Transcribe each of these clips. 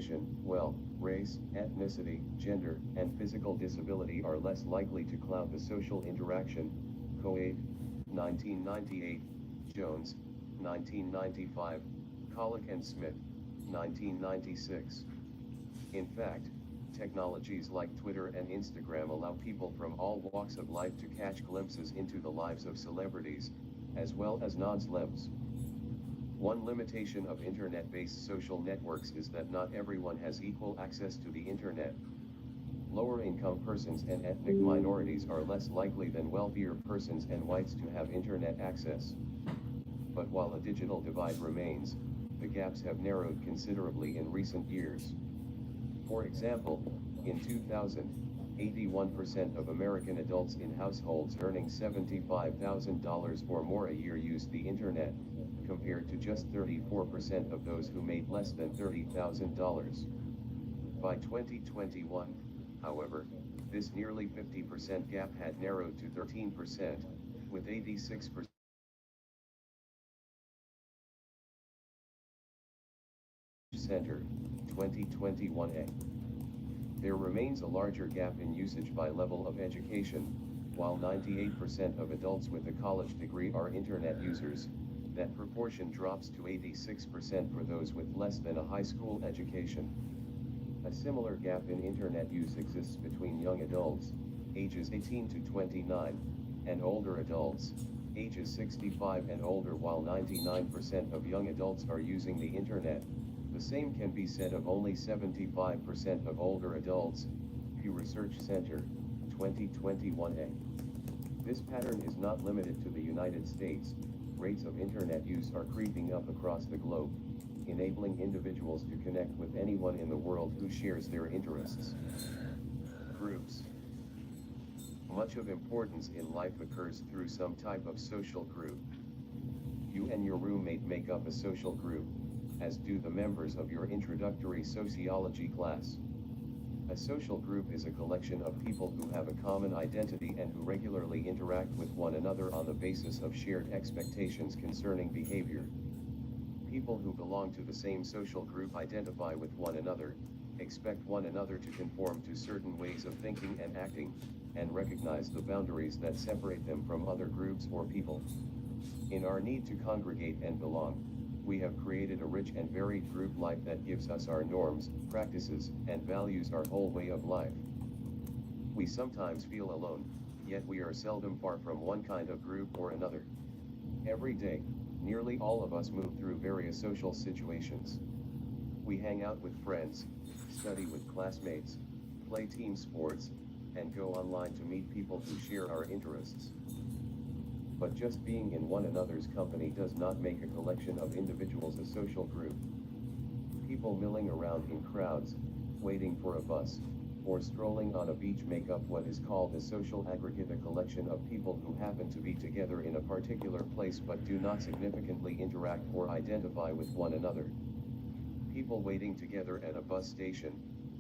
condition, wealth, race, ethnicity, gender, and physical disability are less likely to cloud the social interaction. Coate, 1998, Jones, 1995, Collick and Smith, 1996. In fact, technologies like Twitter and Instagram allow people from all walks of life to catch glimpses into the lives of celebrities, as well as non-celebs. One limitation of internet-based social networks is that not everyone has equal access to the internet. Lower-income persons and ethnic minorities are less likely than wealthier persons and whites to have internet access. But while a digital divide remains, the gaps have narrowed considerably in recent years. For example, in 2000, 81% of American adults in households earning $75,000 or more a year used the internet, compared to just 34% of those who made less than $30,000. By 2021, however, this nearly 50% gap had narrowed to 13%, with 86% Center, 2021a. There remains a larger gap in usage by level of education. While 98% of adults with a college degree are internet users, that proportion drops to 86% for those with less than a high school education. A similar gap in internet use exists between young adults, ages 18 to 29, and older adults, ages 65 and older. While 99% of young adults are using the internet, the same can be said of only 75% of older adults. Pew Research Center, 2021a. This pattern is not limited to the United States. Rates of internet use are creeping up across the globe, enabling individuals to connect with anyone in the world who shares their interests. Groups. Much of importance in life occurs through some type of social group. You and your roommate make up a social group, as do the members of your introductory sociology class. A social group is a collection of people who have a common identity and who regularly interact with one another on the basis of shared expectations concerning behavior. People who belong to the same social group identify with one another, expect one another to conform to certain ways of thinking and acting, and recognize the boundaries that separate them from other groups or people. In our need to congregate and belong, we have created a rich and varied group life that gives us our norms, practices, and values, our whole way of life. We sometimes feel alone, yet we are seldom far from one kind of group or another. Every day, nearly all of us move through various social situations. We hang out with friends, study with classmates, play team sports, and go online to meet people who share our interests. But just being in one another's company does not make a collection of individuals a social group. People milling around in crowds, waiting for a bus, or strolling on a beach make up what is called a social aggregate, a collection of people who happen to be together in a particular place but do not significantly interact or identify with one another. People waiting together at a bus station,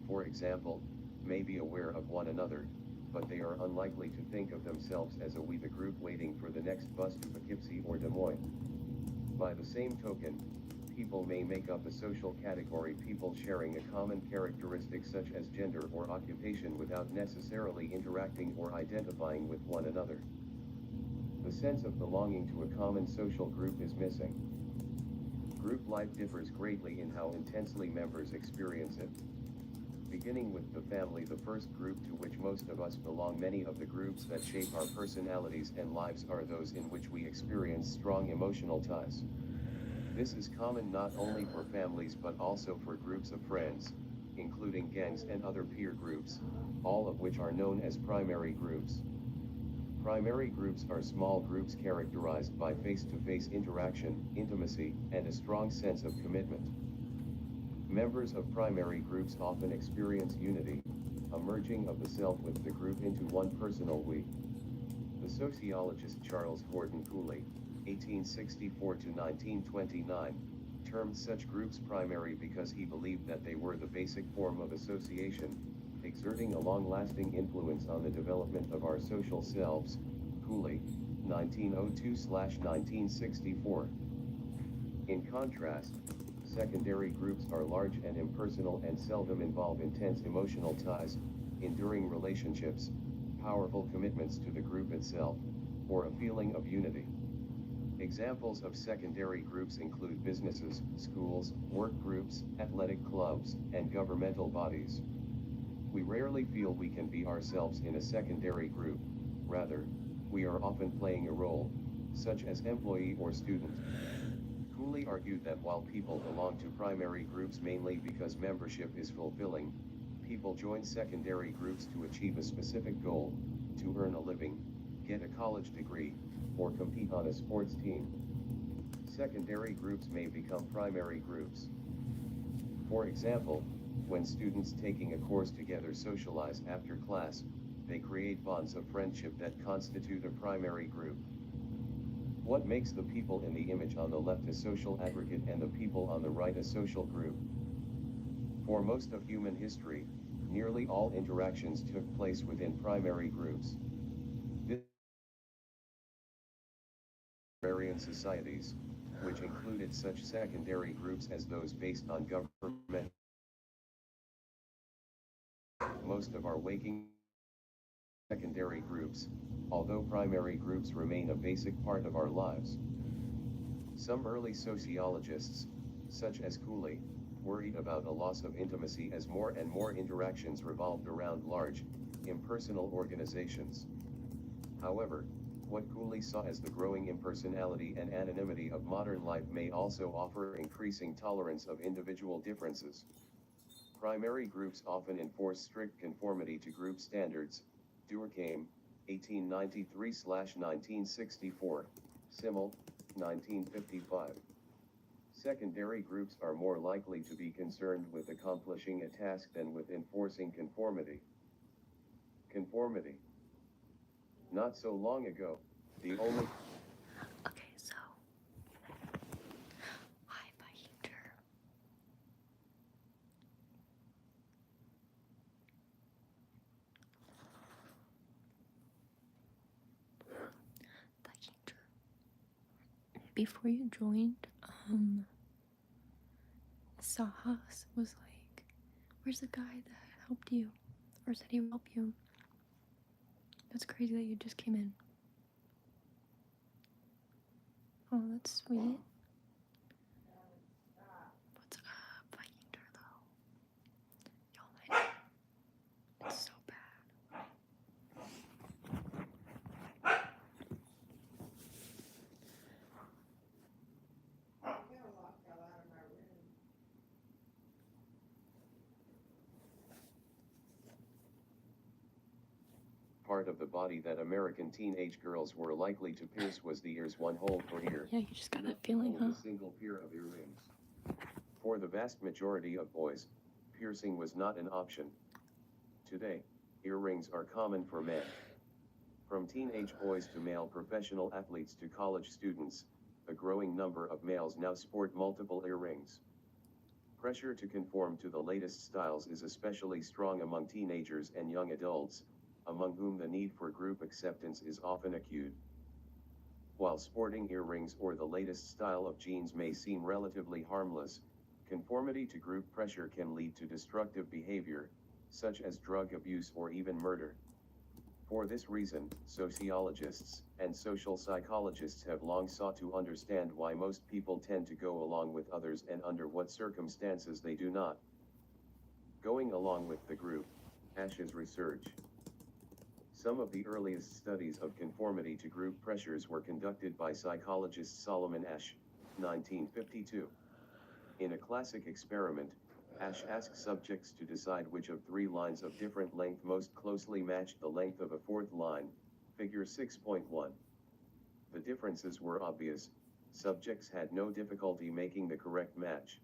for example, may be aware of one another, but they are unlikely to think of themselves as a we, the group waiting for the next bus to Poughkeepsie or Des Moines. By the same token, people may make up a social category, people sharing a common characteristic such as gender or occupation without necessarily interacting or identifying with one another. The sense of belonging to a common social group is missing. Group life differs greatly in how intensely members experience it. Beginning with the family, the first group to which most of us belong, many of the groups that shape our personalities and lives are those in which we experience strong emotional ties. This is common not only for families but also for groups of friends, including gangs and other peer groups, all of which are known as primary groups. Primary groups are small groups characterized by face-to-face interaction, intimacy, and a strong sense of commitment. Members of primary groups often experience unity, a merging of the self with the group into one personal we. The sociologist Charles Horton Cooley, 1864 to 1929, termed such groups primary because he believed that they were the basic form of association, exerting a long-lasting influence on the development of our social selves. Cooley, 1902-1964. In contrast, Secondary groups are large and impersonal and seldom involve intense emotional ties, enduring relationships, powerful commitments to the group itself, or a feeling of unity. Examples of secondary groups include businesses, schools, work groups, athletic clubs, and governmental bodies. We rarely feel we can be ourselves in a secondary group, rather, we are often playing a role, such as employee or student. Cooley argued that while people belong to primary groups mainly because membership is fulfilling, people join secondary groups to achieve a specific goal, to earn a living, get a college degree, or compete on a sports team. Secondary groups may become primary groups. For example, when students taking a course together socialize after class, they create bonds of friendship that constitute a primary group. What makes the people in the image on the left a social aggregate and the people on the right a social group? For most of human history, nearly all interactions took place within primary groups. This agrarian societies, which included such secondary groups as those based on government. Most of our waking secondary groups, although primary groups remain a basic part of our lives. Some early sociologists, such as Cooley, worried about a loss of intimacy as more and more interactions revolved around large, impersonal organizations. However, what Cooley saw as the growing impersonality and anonymity of modern life may also offer increasing tolerance of individual differences. Primary groups often enforce strict conformity to group standards. Durkheim, 1893-1964, Simmel, 1955. Secondary groups are more likely to be concerned with accomplishing a task than with enforcing conformity. Conformity. Not so long ago, the only Okay, so hi, Painter. Painter. Before you joined, Sahas was like, "Where's the guy that helped you, or said he would help you?" That's crazy that you just came in. Oh, that's sweet. What's up, Painter though? Y'all, it's so bad. part of the body that American teenage girls were likely to pierce was the ears. One hole per ear. Yeah, you just got that feeling, huh? A single pair of earrings. For the vast majority of boys, piercing was not an option. Today, earrings are common for men. From teenage boys to male professional athletes to college students, a growing number of males now sport multiple earrings. Pressure to conform to the latest styles is especially strong among teenagers and young adults, among whom the need for group acceptance is often acute. While sporting earrings or the latest style of jeans may seem relatively harmless, conformity to group pressure can lead to destructive behavior, such as drug abuse or even murder. For this reason, sociologists and social psychologists have long sought to understand why most people tend to go along with others and under what circumstances they do not. Going along with the group, Asch's research. Some of the earliest studies of conformity to group pressures were conducted by psychologist Solomon Asch, 1952. In a classic experiment, Asch asked subjects to decide which of three lines of different length most closely matched the length of a fourth line, figure 6.1. The differences were obvious, subjects had no difficulty making the correct match.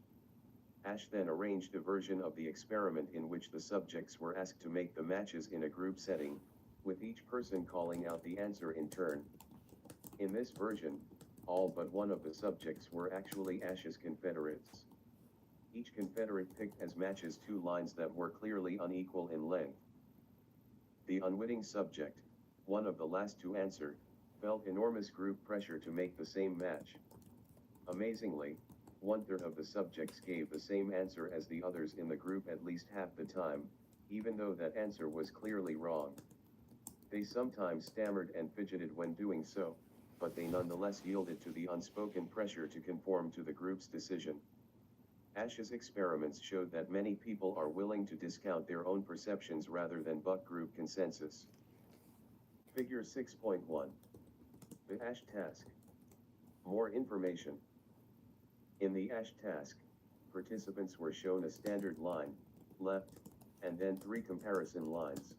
Asch then arranged a version of the experiment in which the subjects were asked to make the matches in a group setting, with each person calling out the answer in turn. In this version, all but one of the subjects were actually Asch's confederates. Each confederate picked as matches two lines that were clearly unequal in length. The unwitting subject, one of the last to answer, felt enormous group pressure to make the same match. Amazingly, 1/3 of the subjects gave the same answer as the others in the group at least half the time, even though that answer was clearly wrong. They sometimes stammered and fidgeted when doing so, but they nonetheless yielded to the unspoken pressure to conform to the group's decision. Asch's experiments showed that many people are willing to discount their own perceptions rather than buck group consensus. Figure 6.1. The Asch task. More information. In the Asch task, participants were shown a standard line, left, and then 3 comparison lines.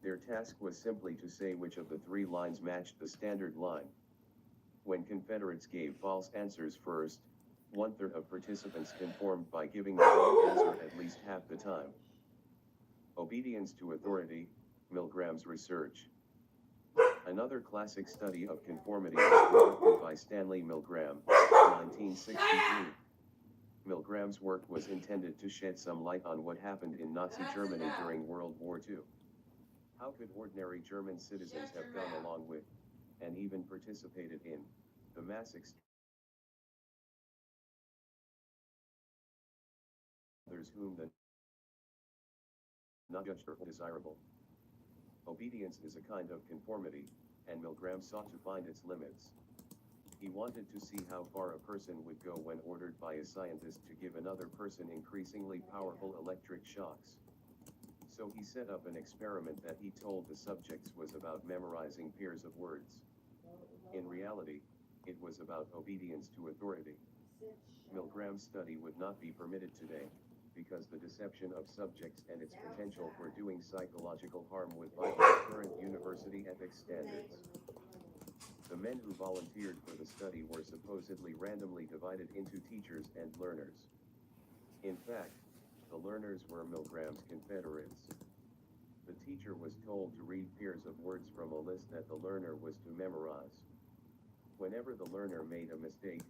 Their task was simply to say which of the 3 lines matched the standard line. When Confederates gave false answers first, 1/3 of participants conformed by giving the wrong answer at least half the time. Obedience to authority, Milgram's research. Another classic study of conformity was conducted by Stanley Milgram, 1963. Milgram's work was intended to shed some light on what happened in Nazi Germany during World War II. How could ordinary German citizens have gone along with, and even participated in, the mass extermination of others whom the not judged or desirable? Obedience is a kind of conformity, and Milgram sought to find its limits. He wanted to see how far a person would go when ordered by a scientist to give another person increasingly powerful electric shocks. So he set up an experiment that he told the subjects was about memorizing pairs of words. In reality, it was about obedience to authority. Milgram's study would not be permitted today, because the deception of subjects and its potential for doing psychological harm would violate current university ethics standards. The men who volunteered for the study were supposedly randomly divided into teachers and learners. In fact, the learners were Milgram's Confederates. The teacher was told to read pairs of words from a list that the learner was to memorize. Whenever the learner made a mistake,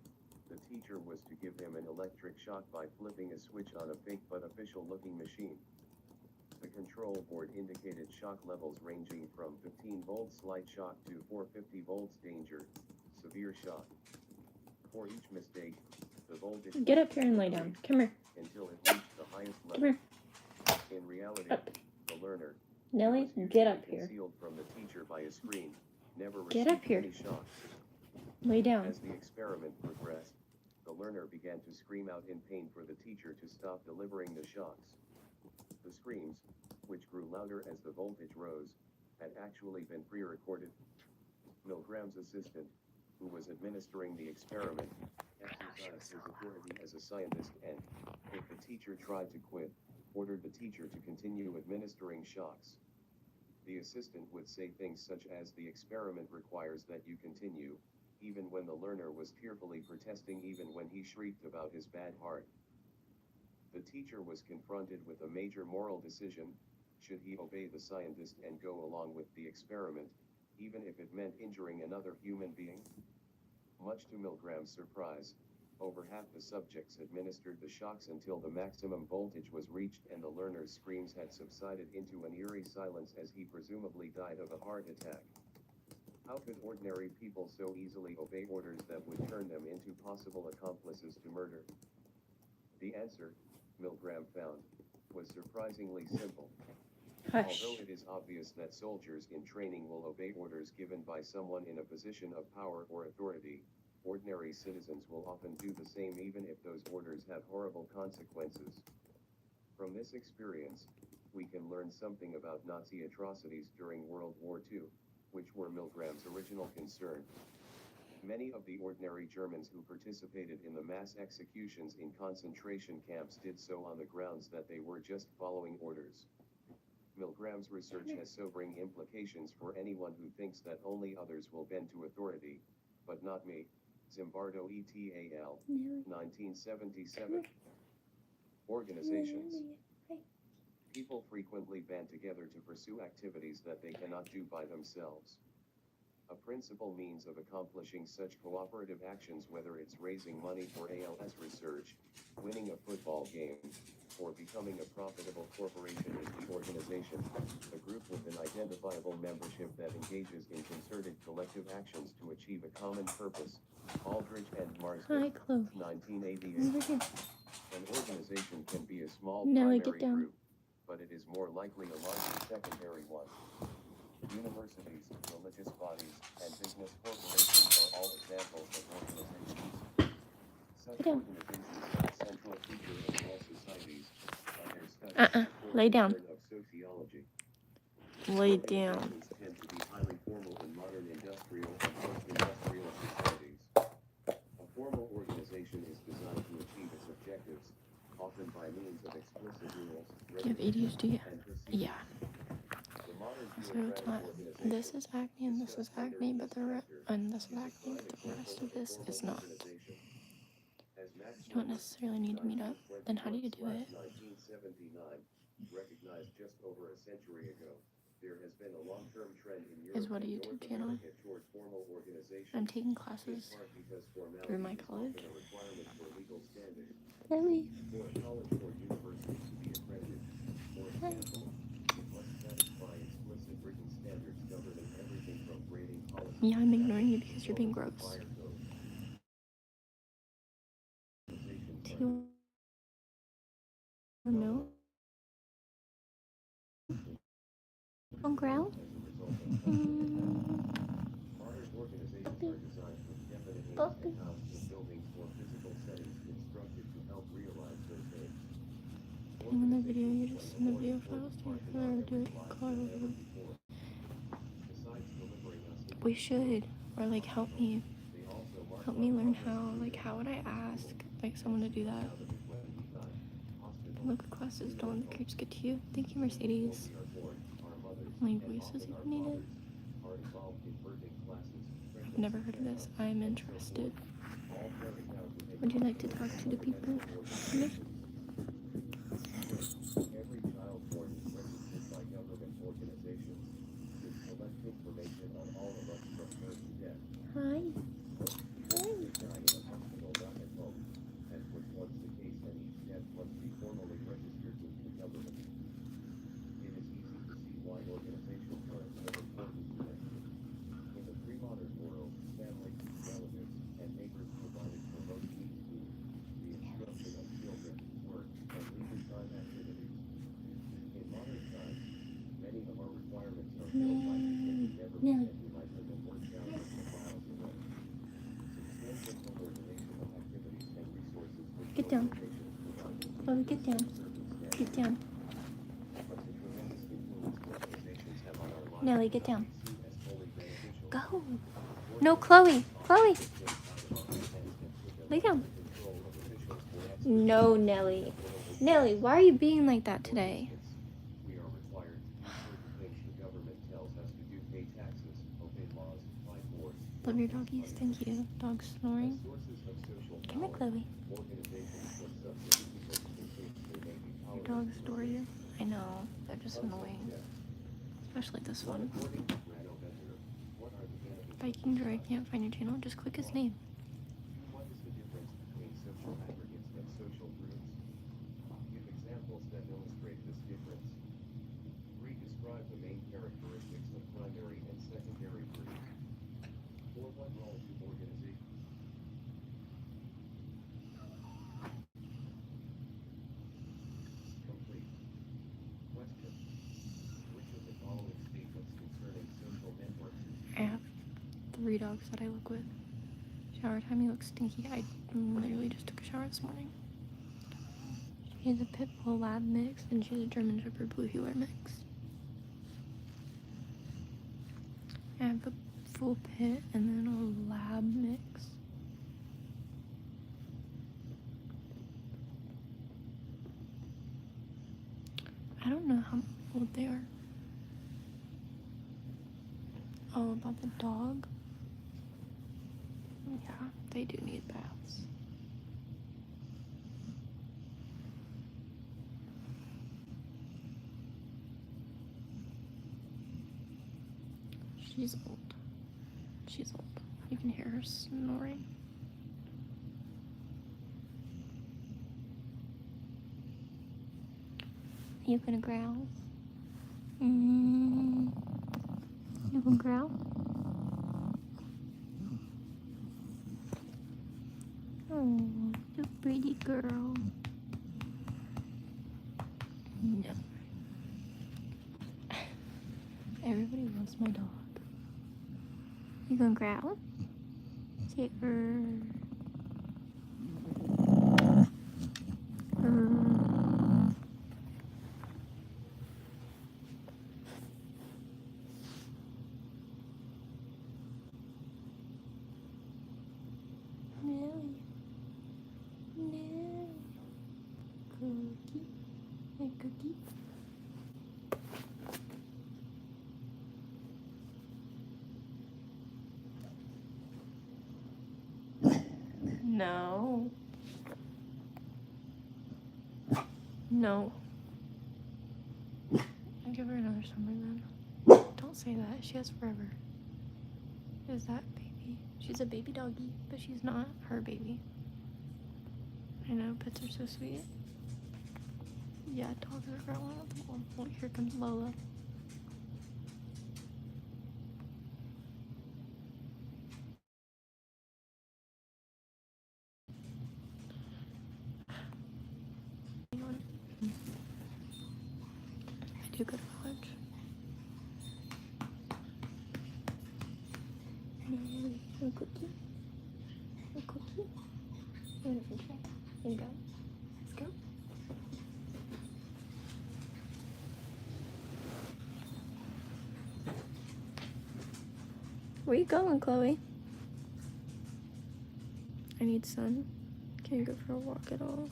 the teacher was to give him an electric shock by flipping a switch on a fake but official-looking machine. The control board indicated shock levels ranging from 15 volts slight shock to 450 volts danger, severe shock. For each mistake, the voltage Get up here and lay down. Come here. until it reached the highest level. Come here. In reality, the learner, Nellie, who was get usually up here. concealed from the teacher by a screen, never Get received up here. any shocks. Lay down. As the experiment progressed, the learner began to scream out in pain for the teacher to stop delivering the shocks. The screams, which grew louder as the voltage rose, had actually been pre-recorded. Milgram's assistant, who was administering the experiment, exercised his authority as a scientist and, if the teacher tried to quit, ordered the teacher to continue administering shocks. The assistant would say things such as the experiment requires that you continue, even when the learner was tearfully protesting, even when he shrieked about his bad heart. The teacher was confronted with a major moral decision: should he obey the scientist and go along with the experiment, even if it meant injuring another human being? Much to Milgram's surprise, over half the subjects administered the shocks until the maximum voltage was reached and the learner's screams had subsided into an eerie silence as he presumably died of a heart attack. How could ordinary people so easily obey orders that would turn them into possible accomplices to murder? The answer, Milgram found, was surprisingly simple. Hush. Although it is obvious that soldiers in training will obey orders given by someone in a position of power or authority, ordinary citizens will often do the same even if those orders have horrible consequences. From this experience, we can learn something about Nazi atrocities during World War II, which were Milgram's original concern. Many of the ordinary Germans who participated in the mass executions in concentration camps did so on the grounds that they were just following orders. Milgram's research has sobering implications for anyone who thinks that only others will bend to authority, but not me. Zimbardo et al., 1977. Organizations. People frequently band together to pursue activities that they cannot do by themselves. A principal means of accomplishing such cooperative actions, whether it's raising money for ALS research, winning a football game, or becoming a profitable corporation, is the organization, a group with an identifiable membership that engages in concerted collective actions to achieve a common purpose. Aldrich and Marsden, Hi, Chloe. 1988. Over here. An organization can be a small Nelly, primary get down. group, but it is more likely a larger secondary one. Universities, religious bodies, and business corporations are all examples of organizations. Such Get down. organizations are a central feature of all societies, and their studies support Lay the down. turn of sociology. Lay down. Organizations tend to be highly formal in modern industrial and post-industrial societies. A formal organization is designed to achieve its objectives, often by means of explicit rules, You have ADHD? and procedures. Yeah. The modern So it's not. bureaucratic This is acne and this is acne, but and this is acne, but the rest of this is not. You don't necessarily need to meet up. Then how do you do it? 1979, recognized just over a century ago, there has been a long-term trend in Is Europe what a and YouTube North channel. America toward formal organization. I'm taking In classes part because formality through my is college. often a requirement for legal standing. Ellie. For a college or university to be accredited, for example, it must satisfy explicit written standards governing everything from grading policies. Yeah, I'm ignoring you because you're being gross. Do you know? On ground? Modern organizations are designed with definite aims Puppy. and houses and buildings or physical settings constructed to help realize those aims. In the video, you just send the video files to your father or do it call over. We should, or like help me learn how. Like, how would I ask like someone to do that? Look, classes don't let the creeps get to you. Thank you, Mercedes. Like, voices if needed. I've never heard of this. I'm interested. Would you like to talk to the people? Okay. Every child born is registered by government organizations, which collect information on all of us from birth to death. Hi. They die in a hospital, not at home, and was once the case, and each death must be formally registered with the government. It is easy to see why organizations are so important today. In the pre-modern world, family, relatives, and neighbors provided for most needs food, the instruction of children, work, and leisure time activities. In modern times, many of our requirements are filled by people who never pretend to might live and work thousands of miles away. Substantial coordination of activities and resources which Get down. organizations provide Chloe, get down. Get down. but the tremendous influence organizations have on our lives Nelly, get down. cannot be seen as wholly beneficial. Go. No, Chloe. Chloe. Lay down. No, Nelly. Nelly, why are you being like that today? We are required to do certain things the government tells us to do: pay taxes, obey laws, fight wars. Love your doggies. Thank you. Dog snoring. Sources of social Come here, power, Chloe. organizations put subject people in case they may be Your powerless dogs to adore you. I know. They're just annoying. Especially this one. According to Grano Bender, what are the benefits? Viking Joy can't find your channel. Just click his name. What is the difference between social aggregates and social groups? Give examples that illustrate this difference. 3. Describe the main characteristics of primary and secondary groups. 4. What role do organizations complete? Question. Which of the following statements concerning social networks is I have 3 dogs that I look with. Shower time, he looks stinky. I literally just took a shower this morning. She's a pit bull lab mix, and she's a German shepherd blue heeler mix. I have a full pit and then a lab mix. I don't know how old they are. Oh, about the dog? Yeah, they do need baths. She's old. she's old. You can hear her snoring. You gonna growl? You gonna growl? Oh, you pretty girl. No. Everybody loves my dog. You gonna growl? Say Nelly. Nelly. Cookie. Hey, Cookie. No. No. I'll give her another summer then. Don't say that. She has forever. Is that baby? She's a baby doggy, but she's not her baby. I know, pets are so sweet. Yeah, dogs are growing up. Oh, here comes Lola. I do go to college. A cookie. A cookie. And a tray. And go. Let's go. Where you going, Chloe? I need sun. Can you go for a walk at all?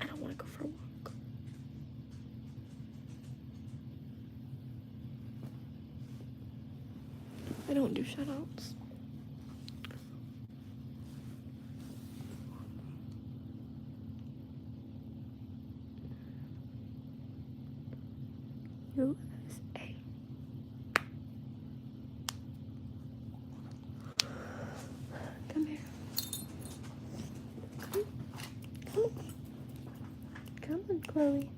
I don't want to go for a walk. I don't do shutouts. USA. Come here. Come. Come. Come on, Chloe.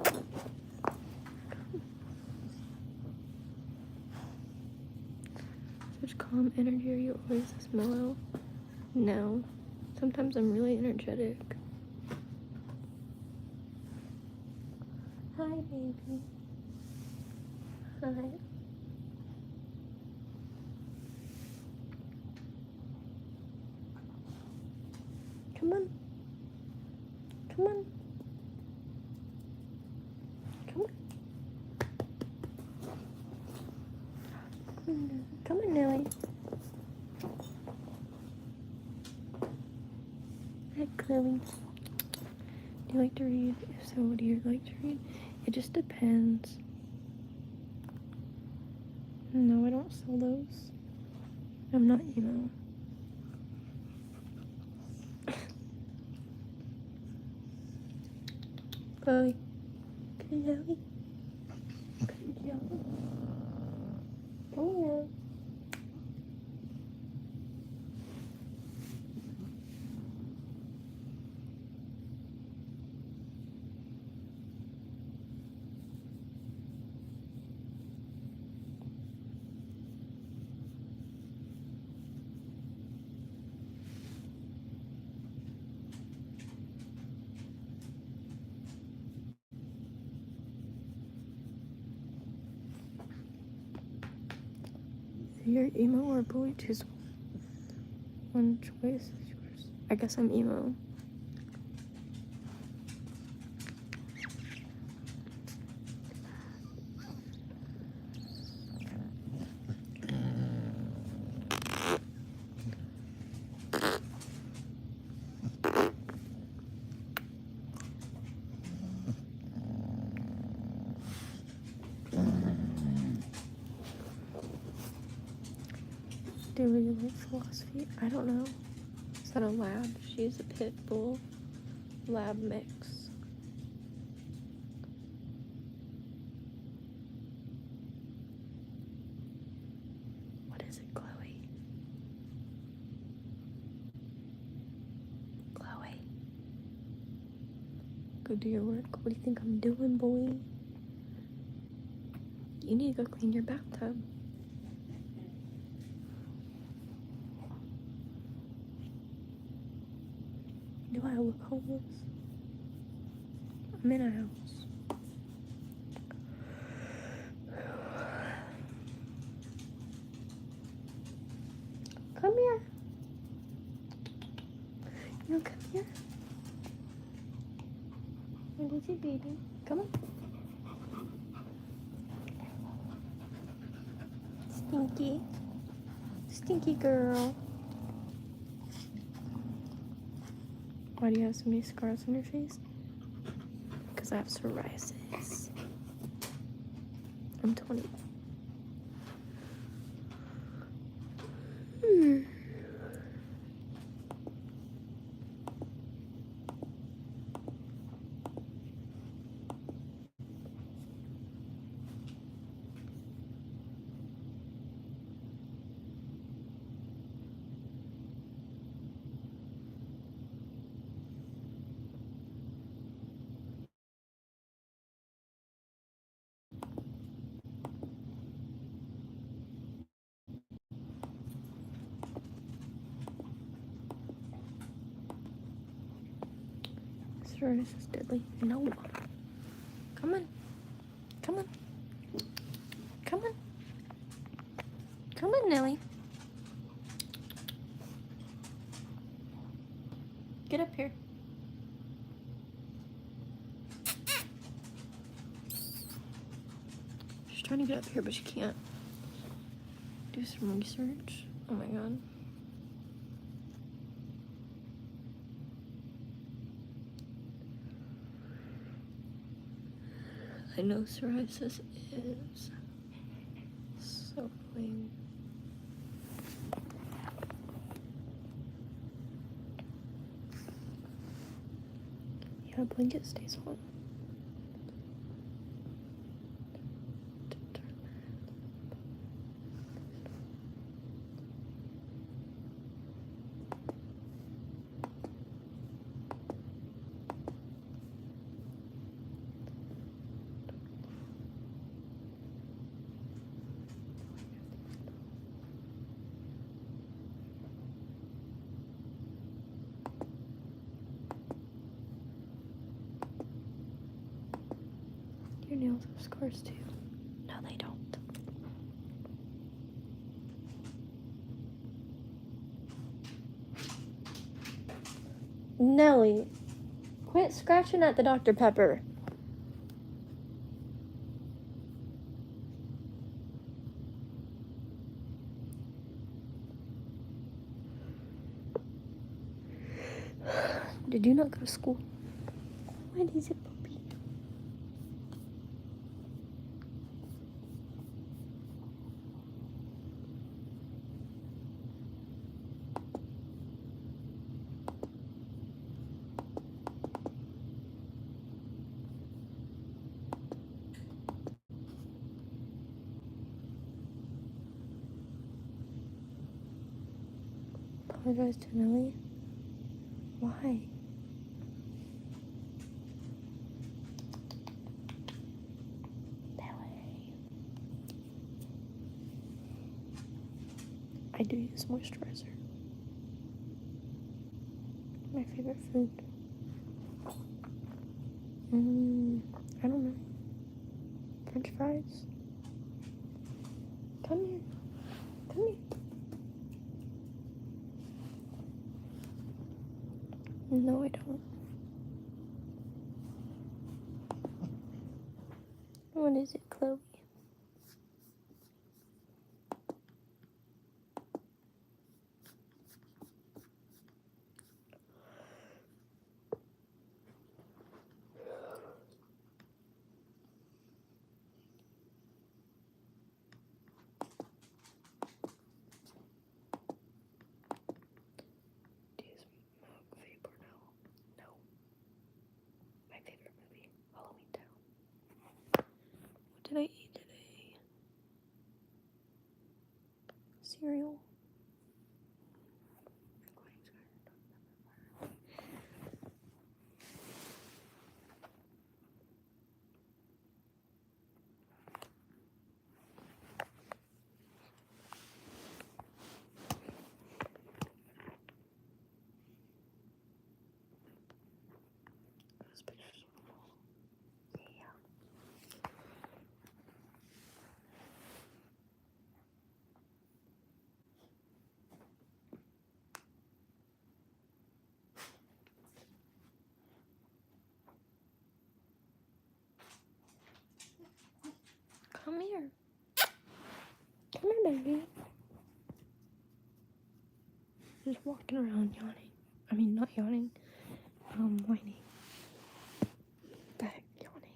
Come. Such calm energy. Are you always this mellow? No. Sometimes I'm really energetic. Hi, baby. Hi. Come on. Come on. Come on. Come on, Nelly. Hi, Chloe. Do you like to read? If so, what do you like to read? It just depends. No, I don't sell those. I'm not emo. Chloe. Good Nelly. Good Nelly. Come on now. You're emo or bully? Choose one choice is yours. I guess I'm emo. Do you like philosophy? I don't know. Is that a lab? She's a pit bull lab mix. is it, Chloe? Chloe. Go do your work. What do you think I'm doing, boy? You need to go clean your bathtub. Do I look homeless? I'm in a house. Come here. No, come here. What is it, baby? Come on. Stinky. Stinky girl. Why do you have so many scars on your face? Because I have psoriasis. I'm 20. Psoriasis is deadly. No. Come on. Come on. Come on. Come on, Nelly. Get up here. She's trying to get up here, but she can't. Do some research. Oh my god. I know psoriasis is so lame. Yeah, blanket stays on. Your nails have scars too. No, they don't. Nelly, quit scratching at the Dr. Pepper. Did you not go to school? What is it, puppy? Apologize to Nelly? Why? Nelly. I do use moisturizer. My favorite food. I don't know. French fries? Come here. Come here. No, I don't. What is it, Chloe? Do you smoke vapor now? No. My favorite movie, Halloween Town. What did I eat today? Cereal. Come here. Come here, baby. Just walking around yawning. I mean, not yawning. Whining. What the heck, yawning?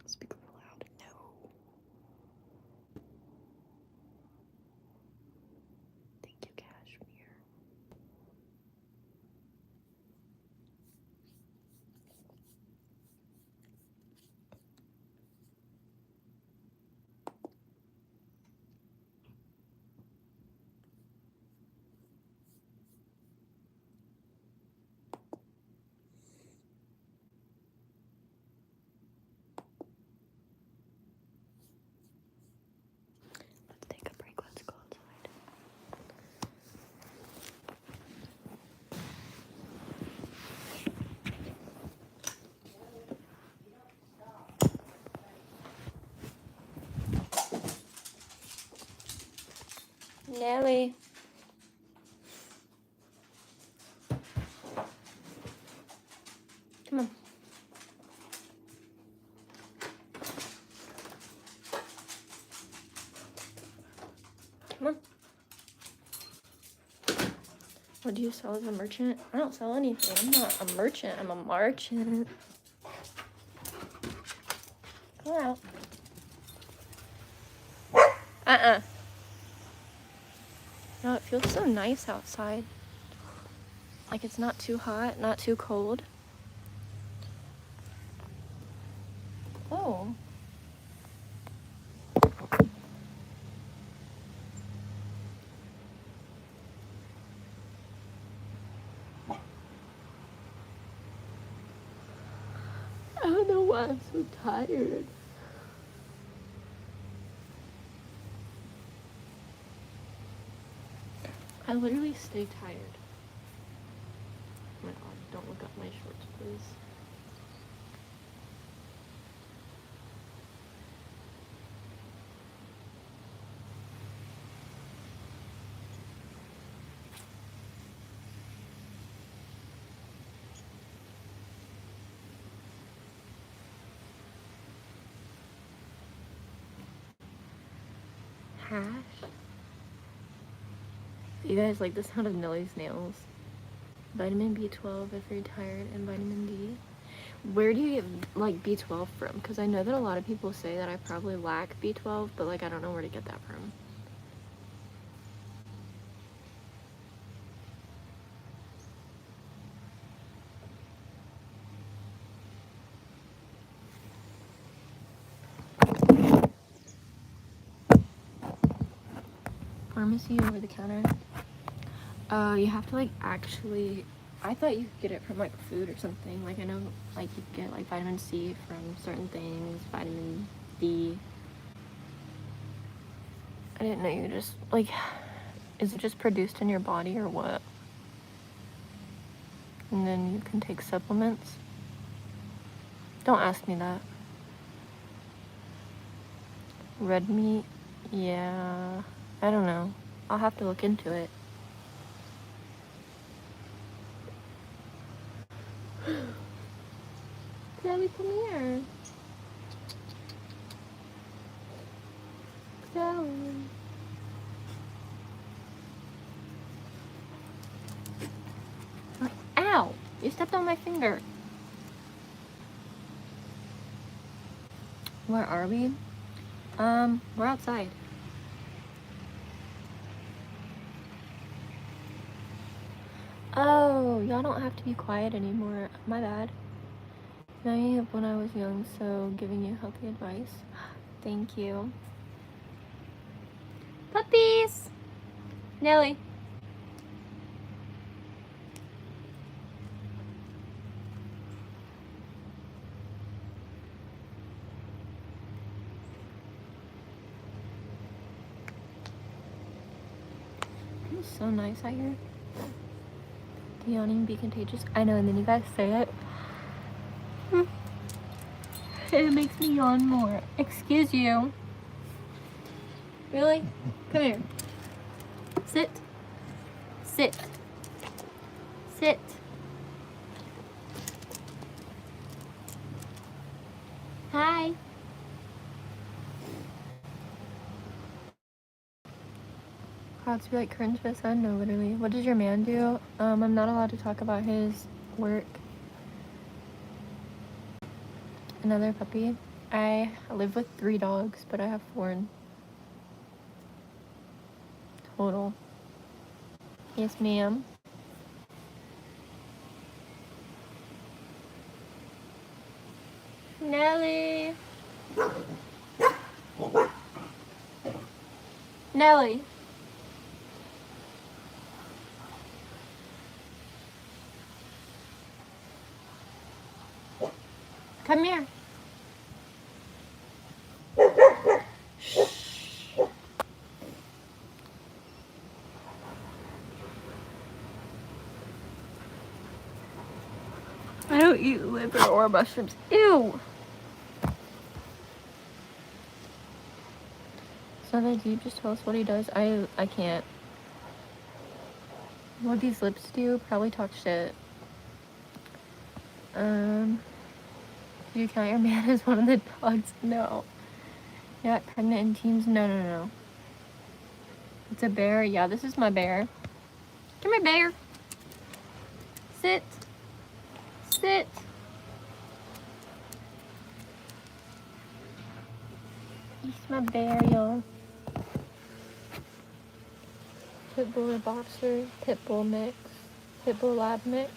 Speak a little loud. No. Thank you, Cashmere. Let's take a break. Let's go outside. Nelly. Come on. Come on. What do you sell as a merchant? I don't sell anything. I'm not a merchant. I'm a marchant. Go out. No, it feels so nice outside. Like it's not too hot, not too cold. Oh. I don't know why I'm so tired. I literally stay tired. Oh my god, don't look up my shorts, please. Asch. You guys like the sound of Nellie's nails? Vitamin B12 if you're tired, and vitamin D. Where do you get like B12 from? Because I know that a lot of people say that I probably lack B12, but like I don't know where to get that from. Pharmacy over the counter. You have to like actually. I thought you could get it from like food or something. Like I know like you could get like vitamin C from certain things, vitamin D. I didn't know you just like. Is it just produced in your body or what? And then you can take supplements. Don't ask me that. Red meat? Yeah. I don't know. I'll have to look into it. Sally, come here. Sally. Ow! You stepped on my finger. Where are we? We're outside. Oh, y'all don't have to be quiet anymore. My bad. Naive of when I was young, so giving you healthy advice. Thank you. Puppies! Nelly. It's so nice out here. The yawning be contagious. I know, and then you guys say it. It makes me yawn more. Excuse you. Really? Come here. Sit. Sit. Sit. Hi. Crowds be like cringe fest. I know, literally. What does your man do? I'm not allowed to talk about his work. Another puppy. I live with 3 dogs, but I have 4 in total. Yes, ma'am. Nelly. Nelly. Come here. I don't eat liver or mushrooms. Ew. So did you just tell us what he does? I can't. What these lips do? Probably talk shit. Do you count your man as one of the dogs? No. Yeah, pregnant in teams? No. It's a bear? Yeah, this is my bear. Come here, bear. Sit. Sit. He's my bear, y'all. Pitbull or boxer, pitbull mix, pitbull lab mix.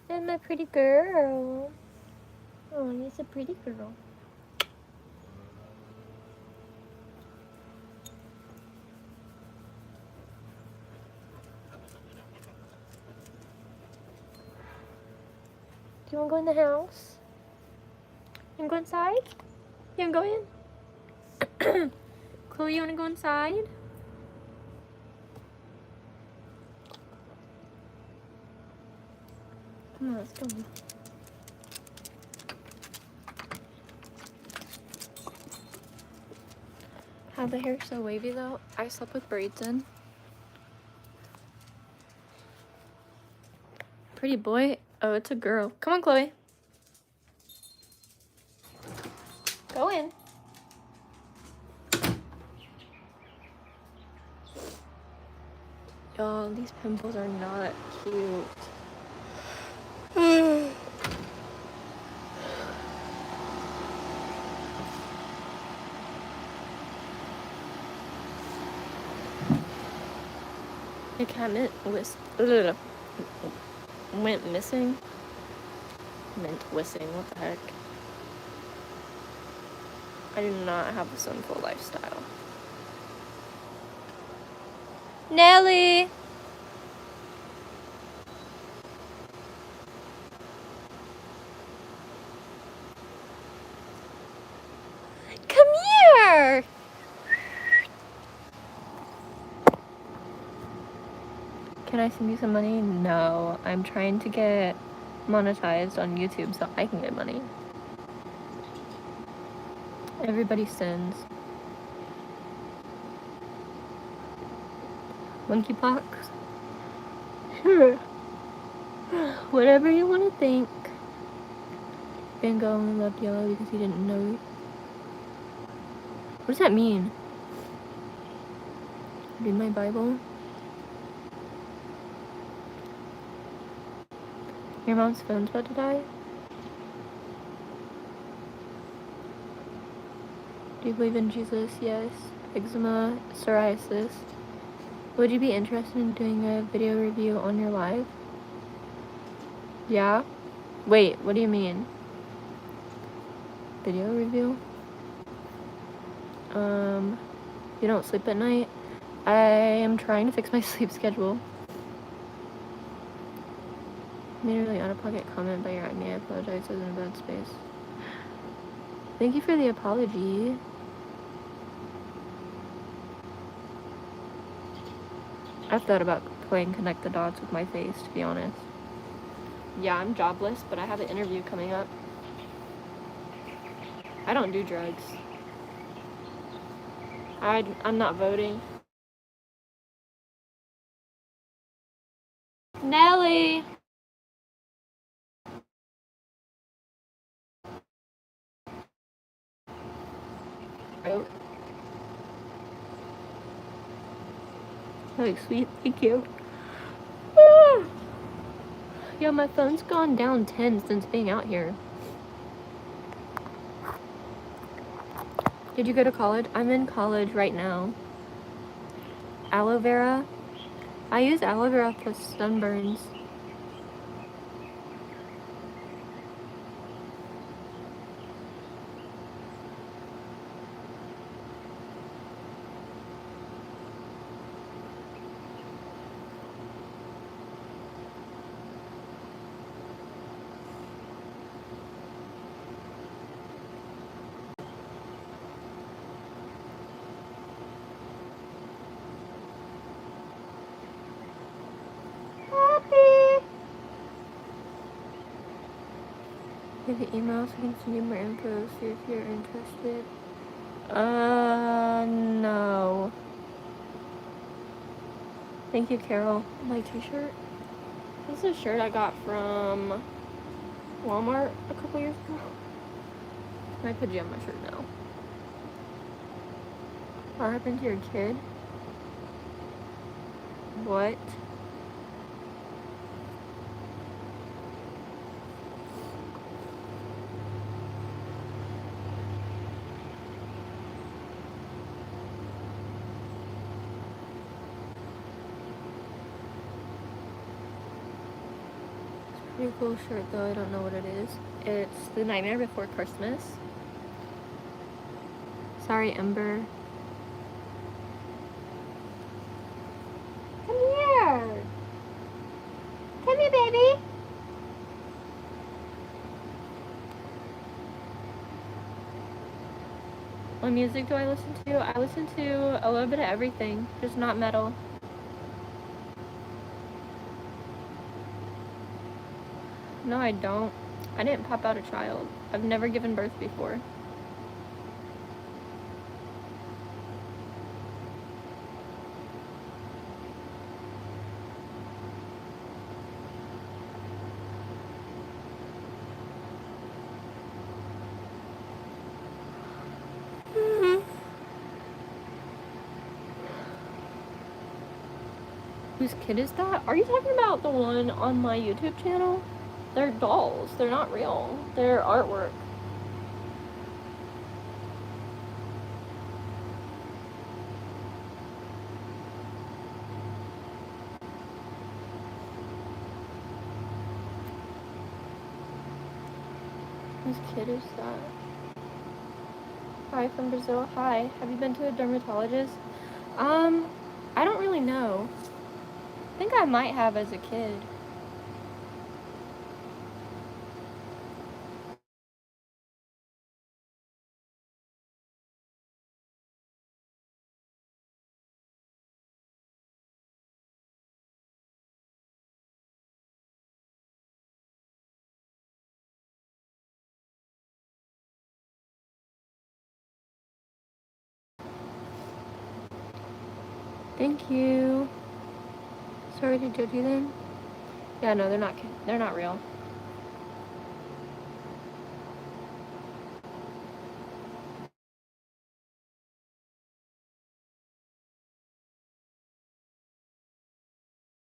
And my pretty girl. Oh, he's a pretty girl. Do you want to go in the house? You want to go inside? You want to go in? Chloe, you want to go inside? Come on, let's go. How the hair so wavy though? I slept with braids in. Pretty boy. Oh, it's a girl. Come on, Chloe. Go in. Y'all, these pimples are not cute. Your cat went missing. Meant whissing. What the heck? I do not have a sinful lifestyle. Nelly! Come here! Can I send you some money? No. I'm trying to get monetized on YouTube so I can get money. Everybody sins. Monkeypox? Sure. Whatever you want to think. Bingo only loved yellow because he didn't know. What does that mean? Read my Bible. Your mom's phone's about to die? Do you believe in Jesus? Yes. Eczema, psoriasis. Would you be interested in doing a video review on your live? Yeah? Wait, what do you mean? Video review? You don't sleep at night? I am trying to fix my sleep schedule. Made a really out-of-pocket comment by your acne. I apologize. I was in a bad space. Thank you for the apology. I've thought about playing Connect the Dots with my face, to be honest. Yeah, I'm jobless, but I have an interview coming up. I don't do drugs. I'm not voting. Nelly! Oh. Really sweet, thank you. Ah. Yeah, my phone's gone down 10 since being out here. Did you go to college? I'm in college right now. Aloe vera. I use aloe vera for sunburns. Give the email so I can send you more info, see if you're interested. No. Thank you, Carol. My t-shirt. This is a shirt I got from Walmart a couple years ago. My pajama shirt now. What happened to your kid? What? Pretty cool shirt though, I don't know what it is. It's The Nightmare Before Christmas. Sorry, Ember. Come here! Come here, baby! What music do I listen to? I listen to a little bit of everything, just not metal. No, I don't. I didn't pop out a child. I've never given birth before. Whose kid is that? Are you talking about the one on my YouTube channel? They're dolls. They're not real. They're artwork. Whose kid is that? Hi from Brazil. Hi. Have you been to a dermatologist? I don't really know. I think I might have as a kid. Thank you. Sorry to judge you then. Yeah, no, they're not real.